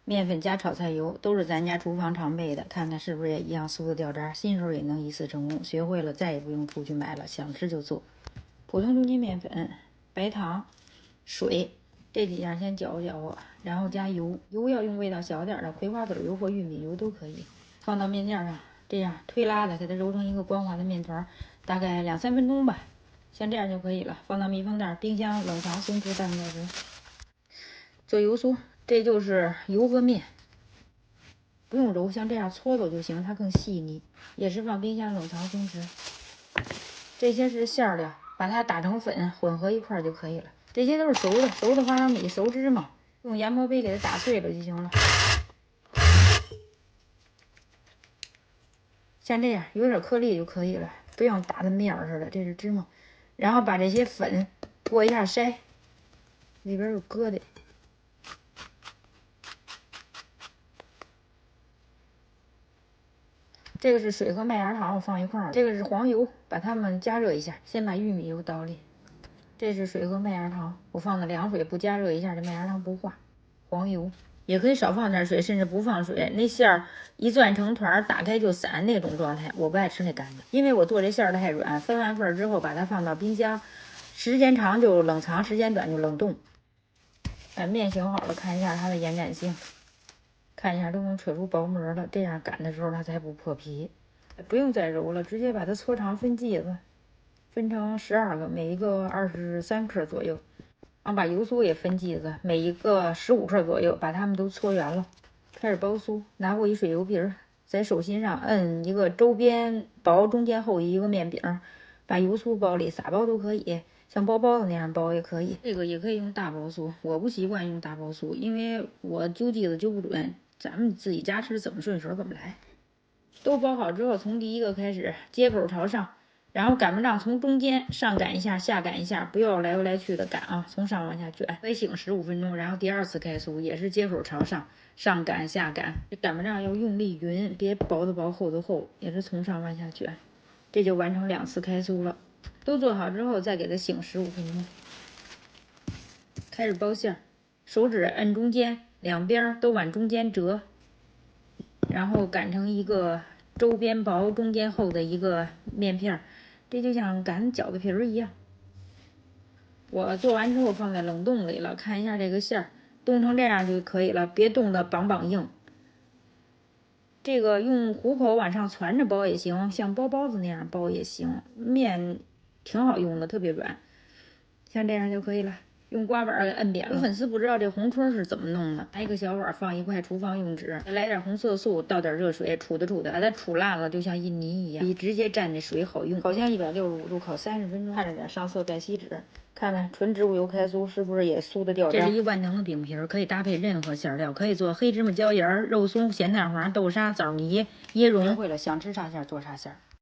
面粉加炒菜油都是咱家厨房常备的，看看是不是也一样酥的掉渣，新手也能一次成功。学会了再也不用出去买了，想吃就做。普通中筋面粉、白糖、水这几样先搅和搅和，然后加油，油要用味道小点的，葵花籽油或玉米油都可以。放到面垫上，这样推拉的给它揉成一个光滑的面团，大概2、3分钟吧，像这样就可以了。放到密封袋，冰箱冷藏松弛半个小时。做油酥，这就是油和面，不用揉，像这样搓搓就行，它更细腻。也是放冰箱冷藏松弛。这些是馅料，把它打成粉，混合一块就可以了。这些都是熟的花生米、熟芝麻，用研磨杯给它打碎了就行了。像这样有点颗粒就可以了，不用打的面似的。这是芝麻，然后把这些粉过一下筛，里边有疙瘩。这个是水和麦芽糖，我放一块儿。这个是黄油，把它们加热一下，先把玉米油倒里。这是水和麦芽糖，我放的凉水，不加热一下，这麦芽糖不化。黄油也可以少放点水，甚至不放水。那馅儿一攥成团，打开就散那种状态，我不爱吃那干的，因为我做这馅儿太软。分完份之后，把它放到冰箱，时间长就冷藏，时间短就冷冻。面醒好了，看一下它的延展性。看一下都能扯出薄膜了，这样擀的时候它才不破皮。不用再揉了，直接把它搓长分剂子，分成12个，每一个23克左右。然后把油酥也分剂子，每一个15克左右，把它们都搓圆了。开始包酥，拿过一水油瓶，在手心上摁一个周边薄中间厚一个面饼，把油酥包里，撒包都可以，像包包子那样包也可以。这个也可以用大包酥，我不习惯用大包酥，因为我揪剂子揪不准，咱们自己家吃怎么顺手怎么来。都包好之后，从第一个开始，接口朝上，然后擀面杖从中间上擀一下，下擀一下，不要来回来去的擀啊，从上往下卷，可以醒15分钟。然后第2次开酥也是接口朝上，上擀下擀，这擀面杖要用力匀，别薄的薄厚的厚，也是从上往下卷。这就完成2次开酥了。都做好之后，再给它醒15分钟。开始包馅儿，手指摁中间，两边都往中间折，然后擀成一个周边薄中间厚的一个面片，这就像擀饺子皮儿一样。我做完之后放在冷冻里了，看一下这个馅儿，冻成这样就可以了，别冻得梆梆硬。这个用虎口往上攒着包也行，像包包子那样包也行，面挺好用的，特别软，像这样就可以了。用刮板给摁扁了。有粉丝不知道这红春是怎么弄的，拿一个小碗放一块厨房用纸，再来点红色素，倒点热水，杵的，把它杵烂了，就像印泥一样，比直接蘸这水好用。烤箱165度烤30分钟，看着点上色再锡纸。看看纯植物油开酥是不是也酥的掉渣？这是一万能的饼皮，可以搭配任何馅料，可以做黑芝麻椒盐、肉松、咸蛋黄、豆沙、枣泥、椰蓉。会了，想吃啥馅做啥馅。